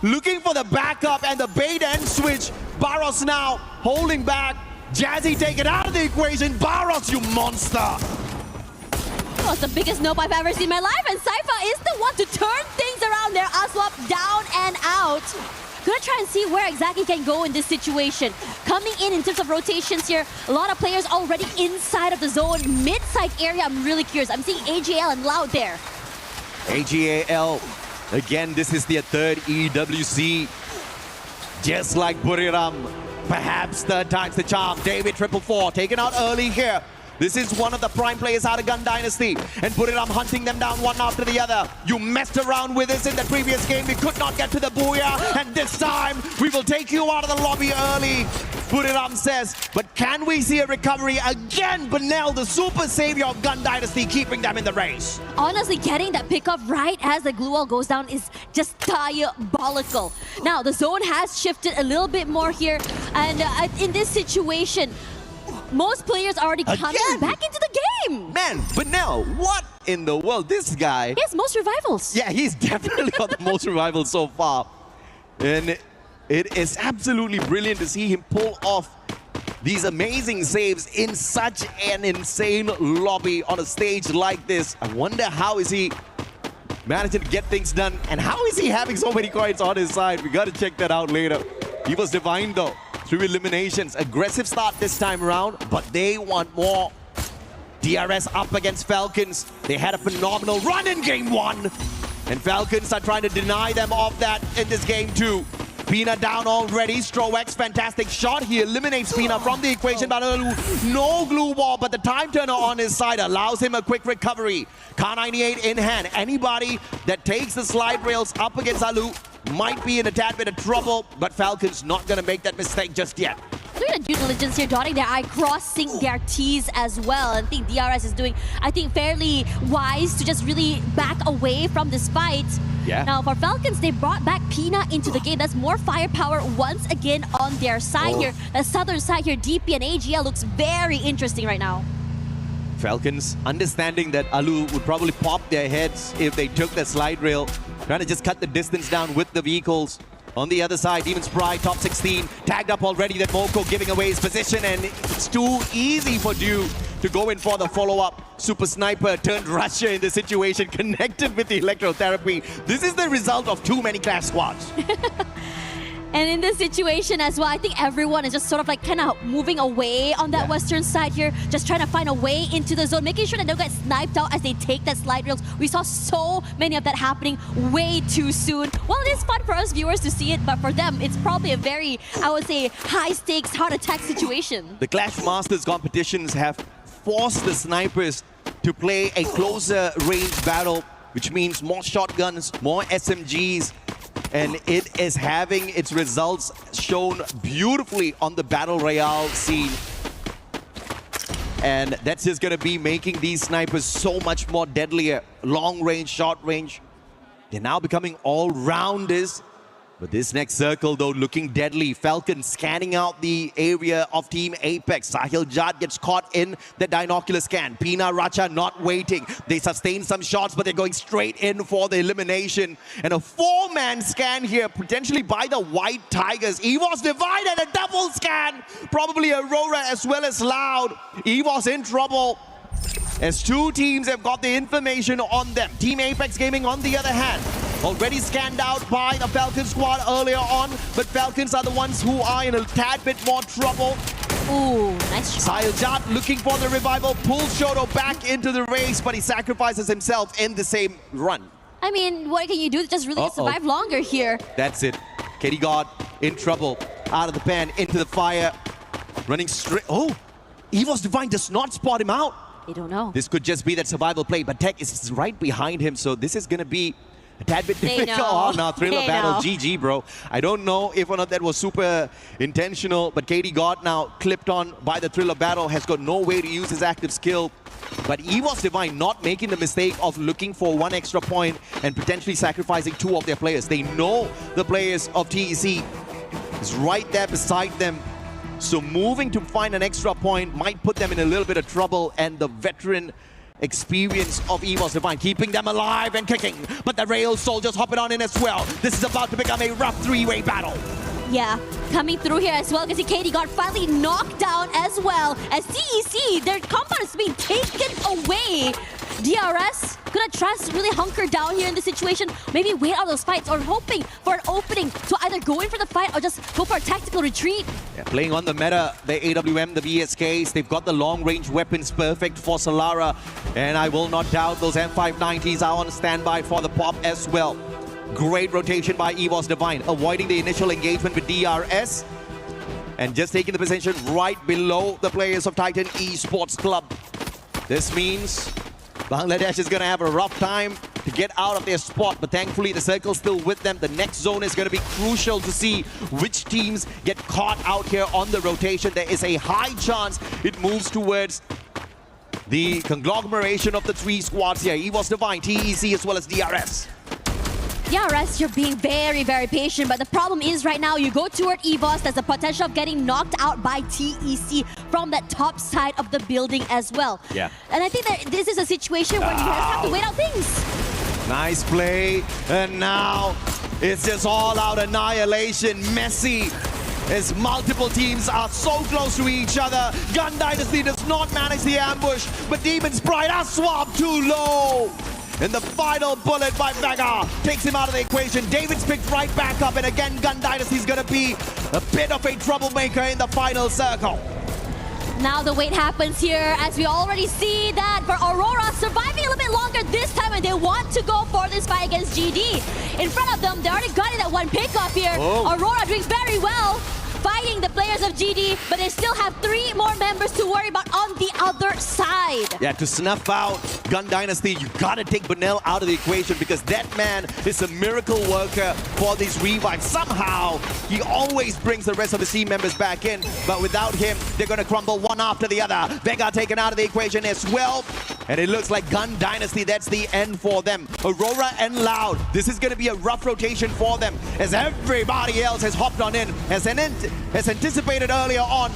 looking for the backup and the bait and switch. Barros now holding back. Jazzy taken out of the equation. Barros, you monster! Oh, it's the biggest nope I've ever seen in my life, and Cypher is the one to turn things around there. Aswap down and out. Gonna try and see where exactly he can go in this situation. Coming in terms of rotations here, a lot of players already inside of the zone. Mid-side area, I'm really curious. I'm seeing AGL and Loud there. AGAL, again, this is their third EWC. Just like Buriram, perhaps third time's the charm. David 444 taken out early here. This is one of the prime players out of Gun Dynasty. And Buriram hunting them down one after the other. You messed around with us in the previous game. We could not get to the Booyah. And this time, we will take you out of the lobby early. Buriram says, but can we see a recovery again? Benel, the super savior of Gun Dynasty, keeping them in the race. Honestly, getting that pickup right as the glue wall goes down is just diabolical. Now, the zone has shifted a little bit more here. And in this situation, most players are already coming back into the game. Man, but now, what in the world? This guy... He has most revivals. Yeah, he's definitely got the most revivals so far. And it is absolutely brilliant to see him pull off these amazing saves in such an insane lobby on a stage like this. I wonder how is he managing to get things done, and how is he having so many coins on his side? We got to check that out later. He was divine though. Through eliminations. Aggressive start this time around, but they want more. DRS up against Falcons. They had a phenomenal run in game one. And Falcons are trying to deny them of that in this game too. Pina down already. Strowex, fantastic shot. He eliminates Pina from the equation. But no glue wall, but the time turner on his side allows him a quick recovery. K98 in hand. Anybody that takes the slide rails up against Alu might be in a tad bit of trouble, but Falcons not going to make that mistake just yet. Doing a due diligence here, dotting their I, crossing their T's as well. And I think DRS is doing, fairly wise to just really back away from this fight. Yeah. Now, for Falcons, they brought back Pina into the game. That's more firepower once again on their side here. The southern side here, DP and AGL looks very interesting right now. Falcons understanding that Alu would probably pop their heads if they took the slide rail, trying to just cut the distance down with the vehicles. On the other side, Demon's Pride, top 16, tagged up already. That Moko giving away his position, and it's too easy for Dew to go in for the follow-up. Super Sniper turned Russia in the situation, connected with the electrotherapy. This is the result of too many Clash squads. And in this situation as well, I think everyone is just sort of like kind of moving away on that western side here, just trying to find a way into the zone, making sure that they don't get sniped out as they take that slide rails. We saw so many of that happening way too soon. Well, it is fun for us viewers to see it, but for them, it's probably a very, I would say, high-stakes, heart-attack situation. The Clash Masters competitions have forced the snipers to play a closer range battle, which means more shotguns, more SMGs, and it is having its results shown beautifully on the Battle Royale scene. And that's just going to be making these snipers so much more deadlier. Long range, short range. They're now becoming all-rounders. But this next circle, though, looking deadly. Falcon scanning out the area of Team Apex. Sahil Jad gets caught in the binocular scan. Pina Racha not waiting. They sustain some shots, but they're going straight in for the elimination. And a four-man scan here, potentially by the White Tigers. EWOS Divide and a double scan. Probably Aurora as well as Loud. EWOS in trouble, as two teams have got the information on them. Team Apex Gaming, on the other hand, already scanned out by the Falcon squad earlier on, but Falcons are the ones who are in a tad bit more trouble. Ooh, nice shot. Sahiljat looking for the revival, pulls Shoto back into the race, but he sacrifices himself in the same run. I mean, what can you do to just really survive longer here? That's it. Katie God in trouble, out of the pan, into the fire, running straight. Oh, EWOS Divine does not spot him out. They don't know. This could just be that survival play, but Tech is right behind him, so this is going to be a tad bit They difficult. know. Oh, now Thriller They battle, know. GG, bro. I don't know if or not that was super intentional, but KD got now clipped on by the Thriller battle, has got no way to use his active skill. But EWOS Divine not making the mistake of looking for one extra point and potentially sacrificing two of their players. They know the players of TEC is right there beside them. So moving to find an extra point might put them in a little bit of trouble, and the veteran experience of EWOS Divine keeping them alive and kicking. But the Rail Soldiers hopping on in as well. This is about to become a rough three-way battle. Yeah, coming through here as well, because KD got finally knocked down as well. As TEC, their compound is being taken away. DRS gonna trust really hunker down here in this situation. Maybe wait out those fights, or hoping for an opening to either go in for the fight or just go for a tactical retreat. Yeah, playing on the meta, the AWM, the VSKs, they've got the long-range weapons perfect for Solara. And I will not doubt those M590s are on standby for the pop as well. Great rotation by EWOS Divine, avoiding the initial engagement with DRS. And just taking the position right below the players of Titan Esports Club. This means Bangladesh is going to have a rough time to get out of their spot, but thankfully the circle's still with them. The next zone is going to be crucial to see which teams get caught out here on the rotation. There is a high chance it moves towards the conglomeration of the three squads here. EWOS Divine, TEC, as well as DRS. DRS, you're being very, very patient, but the problem is right now you go toward EVOS, there's a potential of getting knocked out by TEC from that top side of the building as well. Yeah. And I think that this is a situation where you guys have to wait out things. Nice play, and now it's just all-out annihilation. Messy, as multiple teams are so close to each other. Gun Dynasty does not manage the ambush, but Demon's Pride are swapped too low. And the final bullet by Vega takes him out of the equation. David's picked right back up, and again, Gun Dynasty's gonna be a bit of a troublemaker in the final circle. Now the wait happens here, as we already see that for Aurora surviving a little bit longer this time, and they want to go for this fight against GD. In front of them, they already got it at one pickoff here. Oh. Aurora doing very well, fighting the players of GD, but they still have 3 more members to worry about on the other side. Yeah, to snuff out Gun Dynasty, you gotta take Benel out of the equation, because that man is a miracle worker for these revives. Somehow, he always brings the rest of the team members back in, but without him, they're gonna crumble one after the other. Vega taken out of the equation as well, and it looks like Gun Dynasty, that's the end for them. Aurora and Loud, this is gonna be a rough rotation for them, as everybody else has hopped on in, as anticipated earlier on.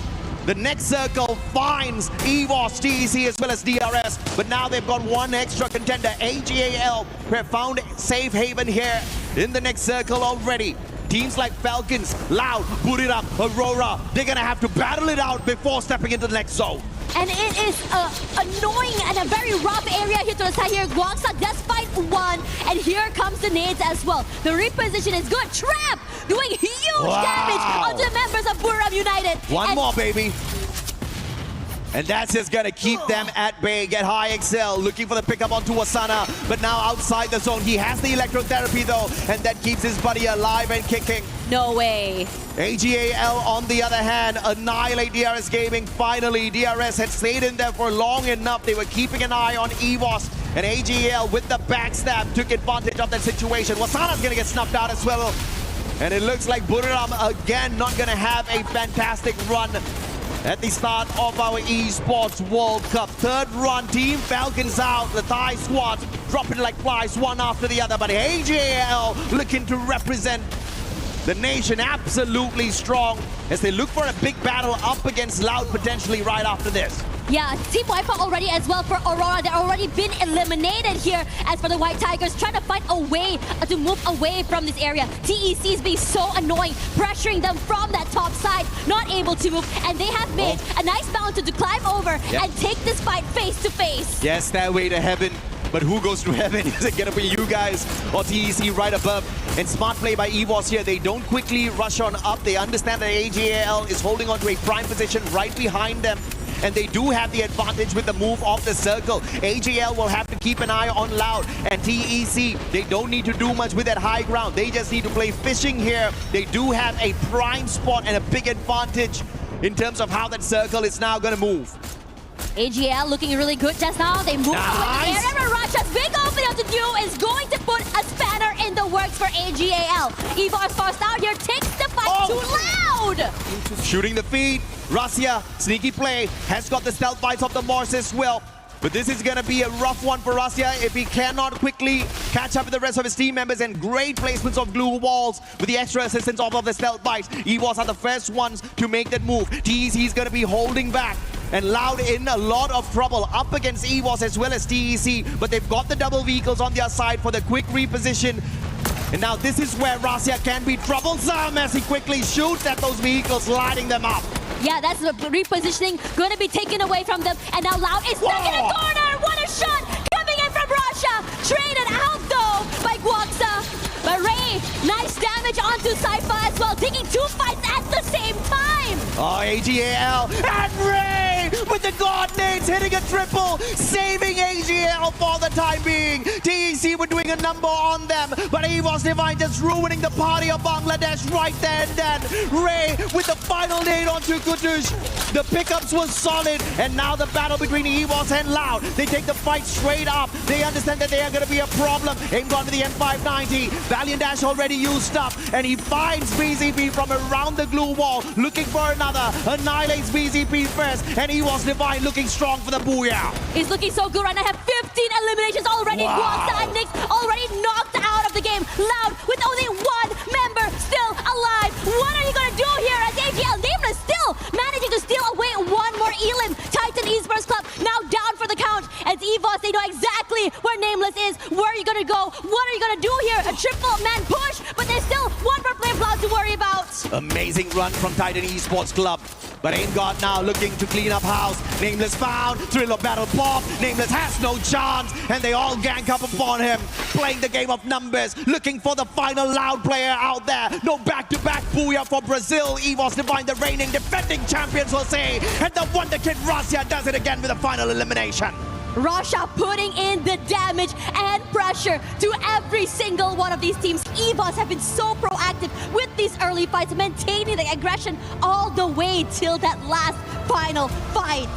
The next circle finds EWOS, TEC, as well as DRS, but now they've got one extra contender. AGAL have found safe haven here in the next circle already. Teams like Falcons, Loud, Buriram, Aurora, they're gonna have to battle it out before stepping into the next zone. And it is annoying and a very rough area here to the side here. Guangsa does fight one, and here comes the nades as well. The reposition is good. Trap doing huge damage onto the members of Buriram United. One more, baby. And that's just gonna keep them at bay. Get High Excel looking for the pickup onto Asana, but now outside the zone. He has the electrotherapy though, and that keeps his buddy alive and kicking. No way. AGAL, on the other hand, annihilate DRS Gaming. Finally, DRS had stayed in there for long enough. They were keeping an eye on EWOS, and AGAL with the backstab took advantage of that situation. Wasana's gonna get snuffed out as well. And it looks like Buriram again not gonna have a fantastic run at the start of our Esports World Cup. Third run, Team Falcons out. The Thai squad dropping like flies one after the other, but AGAL looking to represent the nation absolutely strong as they look for a big battle up against Loud potentially right after this. Yeah, Team Wipeout already as well for Aurora. They're already been eliminated here. As for the White Tigers, trying to find a way to move away from this area. TEC is being so annoying, pressuring them from that top side, not able to move. And they have made a nice mountain to climb over and take this fight face to face. Yes, that way to heaven. But who goes to heaven? Is it gonna be you guys or TEC right above? And smart play by EWOS here. They don't quickly rush on up. They understand that AGAL is holding on to a prime position right behind them. And they do have the advantage with the move of the circle. AGL will have to keep an eye on Loud. And TEC, they don't need to do much with that high ground. They just need to play fishing here. They do have a prime spot and a big advantage in terms of how that circle is now gonna move. AGL looking really good just now. They move away in the air, and Russia's big opening to do is going to put a spanner in the works for AGAL. Evo's forced out here, takes the fight too loud. Shooting the feed. Russia, sneaky play, has got the stealth bites of the Morse as well. But this is going to be a rough one for Russia if he cannot quickly catch up with the rest of his team members, and great placements of glue walls with the extra assistance of the stealth bites. EVOS are the first ones to make that move. TEC is going to be holding back, and Loud in a lot of trouble up against EVOS as well as TEC, but they've got the double vehicles on their side for the quick reposition. And now this is where Russia can be troublesome as he quickly shoots at those vehicles, lighting them up. Yeah, that's the repositioning going to be taken away from them. And now Loud is stuck in a corner. What a shot coming in from Russia. Traded out though by Guaksa. But Ray, nice damage onto Cypher as well, taking two fights at the same time. Oh, AGAL and Ray with the God nades hitting a triple, saving AGAL for the time being. TEC were doing a number on them, but EVOS Divine just ruining the party of Bangladesh right there and then. Ray with the final nade onto Kutush. The pickups were solid, and now the battle between EVOS and Loud. They take the fight straight up. They understand that they are going to be a problem. Aim gone to the M590. Valiant Dash already used up, and he finds BZP from around the glue wall, looking for another. Annihilates BZP first, and EVOS Divine looking strong for the Booyah. He's looking so good right now. Have 15 eliminations already. Guaksa and Nyx already knocked out of the game. Loud with only one member still alive. What are you going to do here as AGL Nameless still managing to steal away one more elim? Titan Esports Club now down for the count. As EVOS, they know exactly where Nameless is. Where are you going to go? What are you going to do here? A triple man push, but there's still one more player Cloud to worry about. Amazing run from Titan Esports Club. But AimGod now looking to clean up house. Nameless found, Thriller battle pop. Nameless has no chance, and they all gang up upon him. Playing the game of numbers, looking for the final Loud player out there. No back-to-back Booyah for Brazil. EVOS Divine, the reigning defending champions, will say. And the Wonder Kid Russia does it again with a final elimination. Russia putting in the damage and pressure to every single one of these teams. EVOS have been so proactive with these early fights, maintaining the aggression all the way till that last final fight.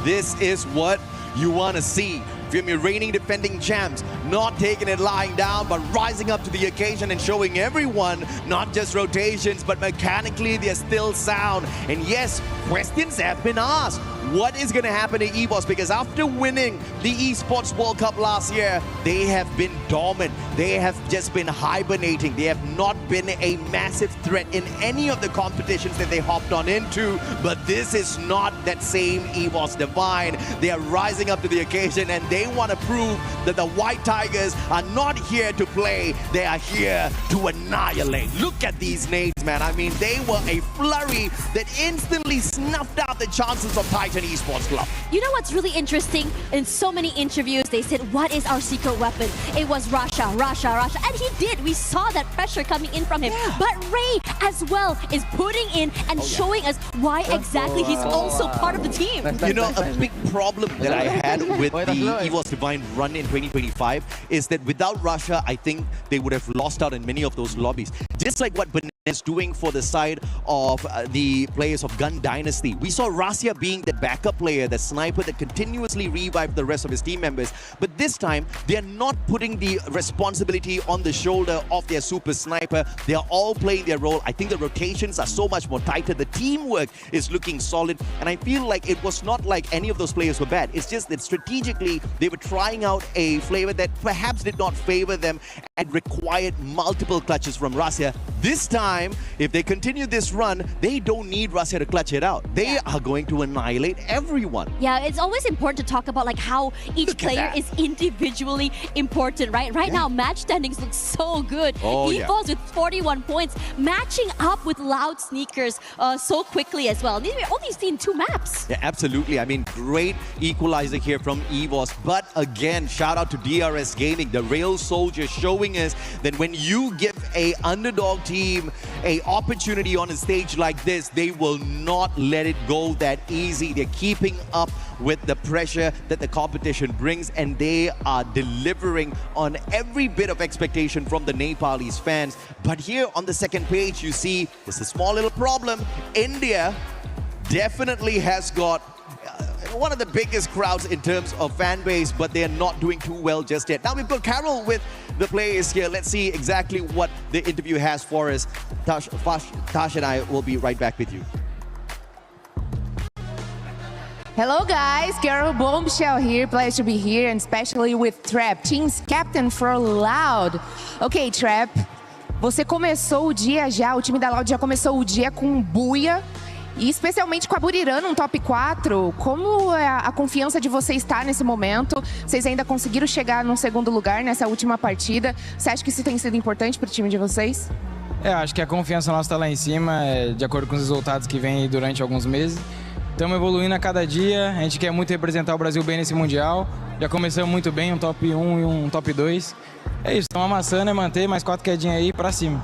This is what you want to see from your reigning defending champs, not taking it lying down, but rising up to the occasion and showing everyone not just rotations, but mechanically they're still sound. And yes, questions have been asked. What is going to happen to EVOS? Because after winning the Esports World Cup last year, they have been dormant. They have just been hibernating. They have not been a massive threat in any of the competitions that they hopped on into. But this is not that same EVOS Divine. They are rising up to the occasion, and they want to prove that the White Tigers are not here to play. They are here to annihilate. Look at these nades, man. I mean, they were a flurry that instantly snuffed out the chances of Titan Esports Club. You know what's really interesting? In so many interviews, they said, what is our secret weapon? It was Russia, Russia, Russia. And he did. We saw that pressure coming in from him. Yeah. But Ray as well is putting in and showing us why exactly he's also part of the team. You know, a big problem that I had with the EVOS Divine run in 2025 is that without Russia, I think they would have lost out in many of those lobbies. Just like what is doing for the side of the players of Gun Dynasty. We saw Russia being the backup player, the sniper that continuously revived the rest of his team members. But this time, they are not putting the responsibility on the shoulder of their super sniper. They are all playing their role. I think the rotations are so much more tighter. The teamwork is looking solid. And I feel like it was not like any of those players were bad. It's just that strategically, they were trying out a flavor that perhaps did not favor them and required multiple clutches from Russia. This time, if they continue this run, they don't need Russia to clutch it out. They are going to annihilate everyone. Yeah, it's always important to talk about like how each player is individually important, right? Right now, match standings look so good. EVOS with 41 points, matching up with Loud Sneakers so quickly as well. We've only seen 2 maps. Yeah, absolutely. I mean, great equalizer here from EVOS. But again, shout out to DRS Gaming, the Rail Soldier, showing us that when you give a underdog team a opportunity on a stage like this, they will not let it go that easy. They're keeping up with the pressure that the competition brings, and they are delivering on every bit of expectation from the Nepalese fans. But here on the second page, you see there's a small little problem. India definitely has got one of the biggest crowds in terms of fan base, but they're not doing too well just yet. Now we've got Carol with the players here. Let's see exactly what the interview has for us. Tash and I will be right back with you. Hello guys, Carol Bombshell here, pleasure to be here, and especially with Trap, team's captain for Loud. Ok, Trap, você começou o dia já, o time da Loud já começou o dia com buia, e especialmente com a Buriram no top 4. Como é a confiança de você está nesse momento? Vocês ainda conseguiram chegar num segundo lugar nessa última partida. Você acha que isso tem sido importante para o time de vocês? Acho que a confiança nossa está lá em cima, de acordo com os resultados que vêm durante alguns meses. Estamos evoluindo a cada dia, a gente quer muito representar o Brasil bem nesse Mundial. Já começamos muito bem, um top 1 e um top 2. É isso, estamos amassando, manter mais 4 quedinhas aí pra cima.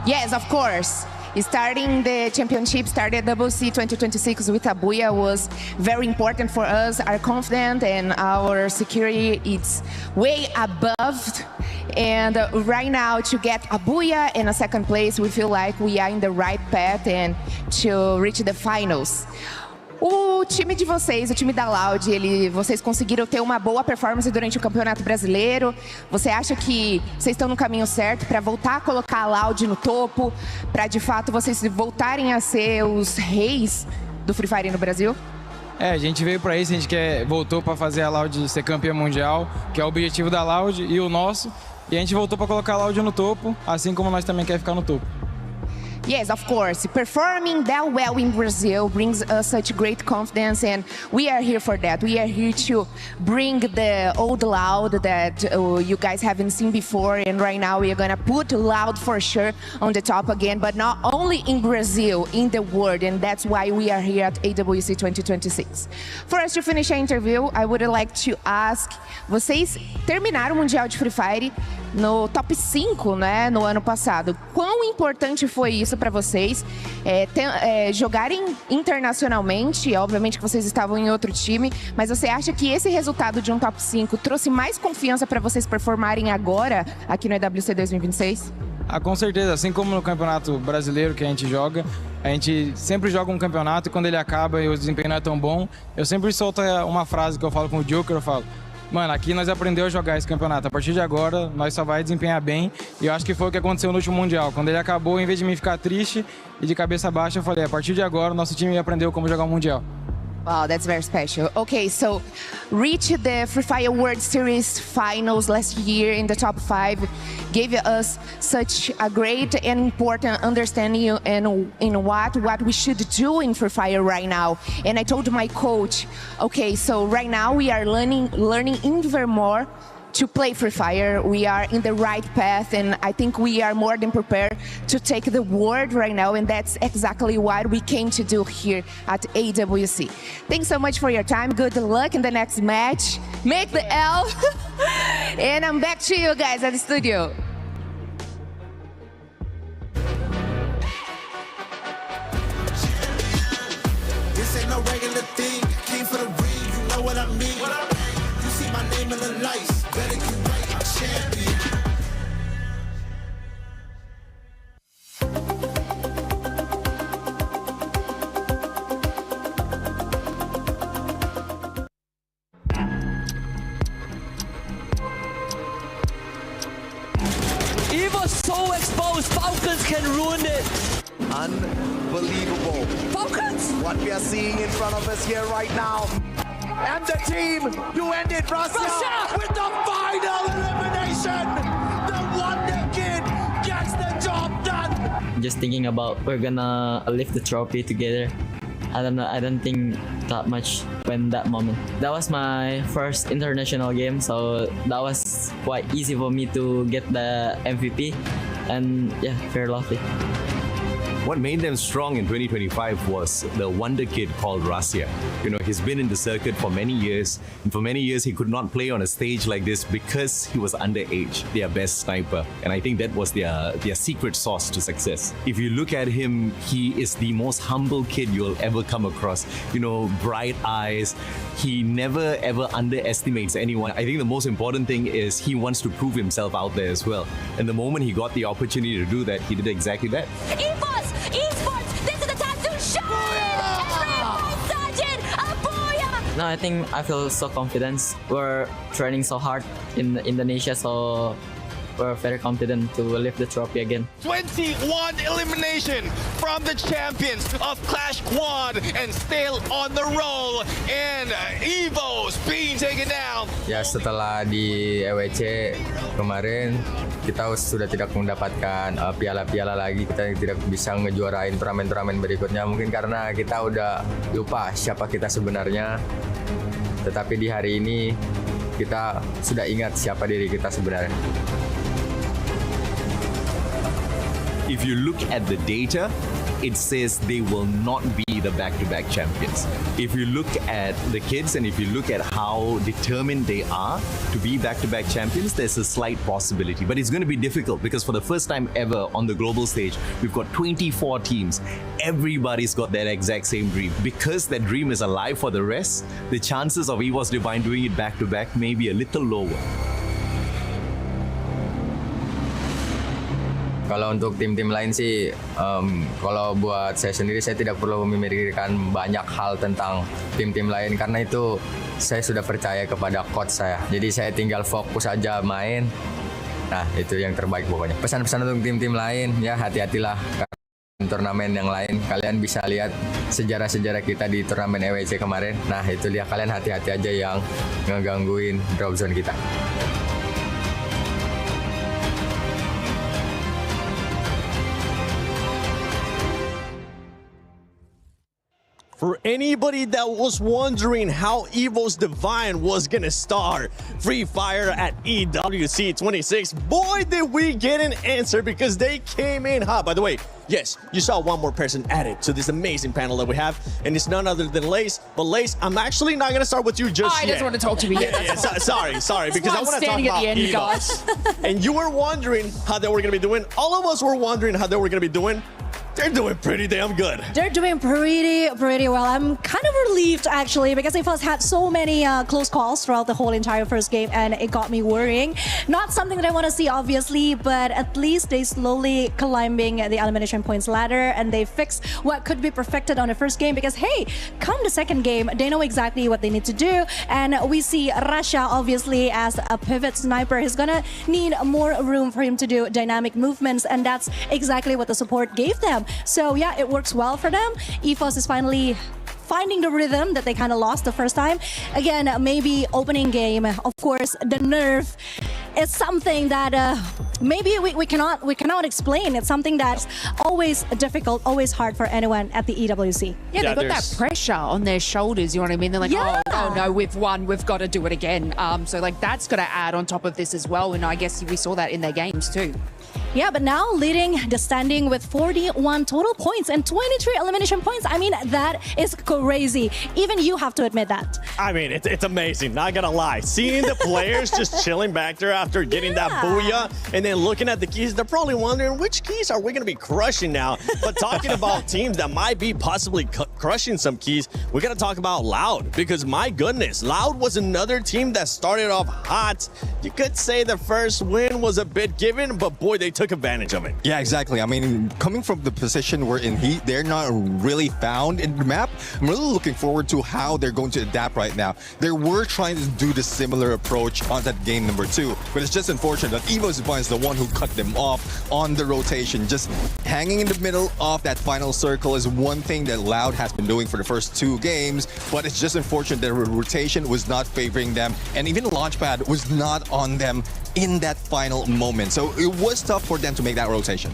Yes, of course. Starting the championship, starting EWC 2026 with Abuya was very important for us. Our confidence and our security, it's way above. And right now, to get Abuya in a second place, we feel like we are in the right path and to reach the finals. O time de vocês, o time da Loud, vocês conseguiram ter uma boa performance durante o Campeonato Brasileiro. Você acha que vocês estão no caminho certo para voltar a colocar a Loud no topo, para de fato vocês voltarem a ser os reis do Free Fire no Brasil? A gente veio para isso, a gente voltou para fazer a Loud ser campeã mundial, que é o objetivo da Loud e o nosso. E a gente voltou para colocar a Loud no topo, assim como nós também queremos ficar no topo. Yes, of course. Performing that well in Brazil brings us such great confidence, and we are here for that. We are here to bring the old Loud that you guys haven't seen before, and right now we are gonna put Loud for sure on the top again, but not only in Brazil, in the world, and that's why we are here at EWC 2026. For us to finish our interview, I would like to ask, vocês terminaram o Mundial de Free Fire no top 5, né, no ano passado. Quão importante foi isso para vocês jogarem internacionalmente? Obviamente que vocês estavam em outro time, mas você acha que esse resultado de um top 5 trouxe mais confiança para vocês performarem agora aqui no EWC 2026? Com certeza, assim como no Campeonato Brasileiro que a gente sempre joga um campeonato e quando ele acaba e o desempenho não é tão bom, eu sempre solto uma frase que eu falo com o Joker, eu falo: mano, aqui nós aprendemos a jogar esse campeonato. A partir de agora, nós só vai desempenhar bem. E eu acho que foi o que aconteceu no último Mundial. Quando ele acabou, em vez de mim ficar triste e de cabeça baixa, eu falei, a partir de agora, o nosso time aprendeu como jogar o Mundial. Wow, that's very special. Okay, so reach the Free Fire World Series finals last year in the top 5 gave us such a great and important understanding in what we should do in Free Fire right now. And I told my coach, okay, so right now we are learning even more to play Free Fire. We are in the right path, and I think we are more than prepared to take the world right now, and that's exactly what we came to do here at EWC. Thanks so much for your time. Good luck in the next match. Make the L. And I'm back to you guys at the studio. This ain't no regular thing. Came for the ring, you know what I mean. You see my name in the lights. Better get right, I'm champion. It was so exposed, Falcons can ruin it. Unbelievable. Falcons! What we are seeing in front of us here right now. And the team to end it, Russia, with the final elimination. The Wonder Kid gets the job done. Just thinking about we're gonna lift the trophy together. I don't know, I don't think that much when that moment. That was my first international game, so that was quite easy for me to get the MVP, and yeah, very lovely. What made them strong in 2025 was the wonder kid called Rasya. You know, he's been in the circuit for many years, and for many years he could not play on a stage like this because he was underage, their best sniper. And I think that was their secret sauce to success. If you look at him, he is the most humble kid you'll ever come across. You know, bright eyes. He never ever underestimates anyone. I think the most important thing is he wants to prove himself out there as well. And the moment he got the opportunity to do that, he did exactly that. Esports, this is the time to shine! Everyone, Sergeant, Abuya, No, I think I feel so confident. We're training so hard in Indonesia, so we're very confident to lift the trophy again. 21 elimination from the champions of Clash Quad and still on the roll, and Evo's being taken down. Ya, setelah di EWC kemarin kita sudah tidak mendapatkan piala-piala lagi, kita tidak bisa ngejuarain turnamen-turnamen berikutnya mungkin karena kita udah lupa siapa kita sebenarnya. Tetapi di hari ini kita sudah ingat siapa diri kita sebenarnya. If you look at the data, it says they will not be the back-to-back champions. If you look at the kids and if you look at how determined they are to be back-to-back champions, there's a slight possibility. But it's going to be difficult because for the first time ever on the global stage, we've got 24 teams. Everybody's got that exact same dream. Because that dream is alive for the rest, the chances of EVOS Divine doing it back-to-back may be a little lower. Kalau untuk tim-tim lain sih, kalau buat saya sendiri saya tidak perlu memikirkan banyak hal tentang tim-tim lain karena itu saya sudah percaya kepada coach saya. Jadi saya tinggal fokus aja main. Nah itu yang terbaik pokoknya. Pesan-pesan untuk tim-tim lain ya hati-hatilah. Turnamen yang lain kalian bisa lihat sejarah-sejarah kita di turnamen EWC kemarin. Nah itu lihat kalian hati-hati aja yang ngegangguin drop zone kita. For anybody that was wondering how EVO's Divine was gonna start Free Fire at EWC 26, boy did we get an answer because they came in hot. By the way, yes, you saw one more person added to this amazing panel that we have, and it's none other than Lace. But Lace, I'm actually not gonna start with you just yet. I just want to talk to me. Sorry, because I want to talk about end, EVOS. And you were wondering how they were gonna be doing. All of us were wondering how they were gonna be doing. They're doing pretty damn good. They're doing pretty well. I'm kind of relieved actually because EVOS had so many close calls throughout the whole entire first game and it got me worrying. Not something that I want to see obviously, but at least they slowly climbing the elimination points ladder and they fixed what could be perfected on the first game because hey, come the second game, they know exactly what they need to do. And we see Rasha obviously as a pivot sniper. He's gonna need more room for him to do dynamic movements and that's exactly what the support gave them. So yeah, it works well for them. EVOS is finally finding the rhythm that they kind of lost the first time. Again, maybe opening game, of course, the nerve is something that maybe we cannot explain. It's something that's always difficult, always hard for anyone at the EWC. Yeah, they've got that pressure on their shoulders, you know what I mean? They're like, oh no, we've won, we've got to do it again. So like that's got to add on top of this as well. And I guess we saw that in their games too. Yeah, but now leading the standing with 41 total points and 23 elimination points. I mean, that is crazy. Even you have to admit that. I mean, it's amazing, not gonna lie. Seeing the players just chilling back there after getting that booyah and then looking at the keys, they're probably wondering which keys are we gonna be crushing now? But talking about teams that might be possibly crushing some keys, we gotta talk about Loud because my goodness, Loud was another team that started off hot. You could say the first win was a bit given, but boy, they took advantage of it. Yeah, exactly. I mean, coming from the position we're in heat, they're not really found in the map. I'm really looking forward to how they're going to adapt right now. They were trying to do the similar approach on that game number 2, but it's just unfortunate that EVO's Divine is the one who cut them off on the rotation. Just hanging in the middle of that final circle is one thing that Loud has been doing for the first 2 games, but it's just unfortunate that the rotation was not favoring them, and even Launchpad was not on them in that final moment. So it was tough for them to make that rotation.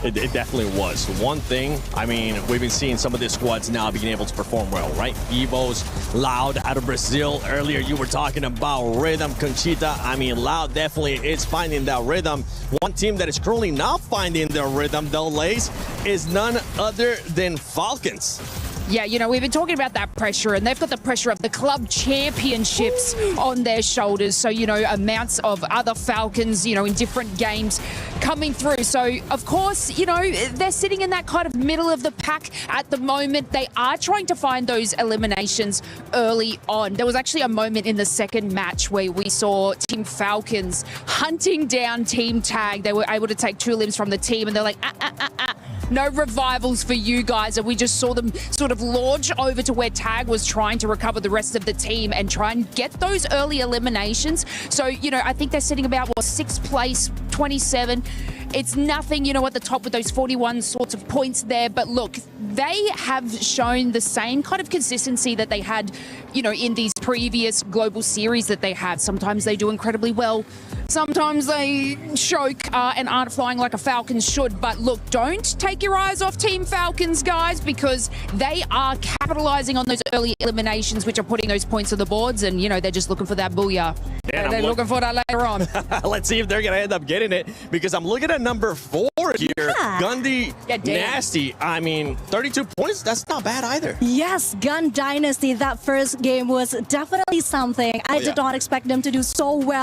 It definitely was. One thing, I mean, we've been seeing some of these squads now being able to perform well, right? EVO's, Loud out of Brazil. Earlier, you were talking about rhythm, Conchita. I mean, Loud definitely is finding that rhythm. One team that is currently not finding their rhythm, though, Lace, is none other than Falcons. Yeah, you know, we've been talking about that pressure and they've got the pressure of the club championships on their shoulders. So, you know, amounts of other Falcons, you know, in different games coming through. So, of course, you know, they're sitting in that kind of middle of the pack at the moment. They are trying to find those eliminations early on. There was actually a moment in the second match where we saw Team watching Falcons hunting down Team Tag. They were able to take 2 limbs from the team, and they're like, no revivals for you guys. And we just saw them sort of launch over to where Tag was trying to recover the rest of the team and try and get those early eliminations. So, I think they're sitting about, 6th place, 27. It's nothing, at the top with those 41 sorts of points there. But look, they have shown the same kind of consistency that they had, in these previous global series that they had. Sometimes they do incredibly well. Sometimes they choke and aren't flying like a Falcon should. But look, don't take your eyes off Team Falcons, guys, because they are capitalizing on those early eliminations, which are putting those points on the boards. And, they're just looking for that booyah. They're looking for that later on. Let's see if they're going to end up getting it, because I'm looking at number 4 here. Gundy Nasty. I mean, 32 points, that's not bad either. Yes, Gun Dynasty, that first game was definitely something. I did not expect them to do so well.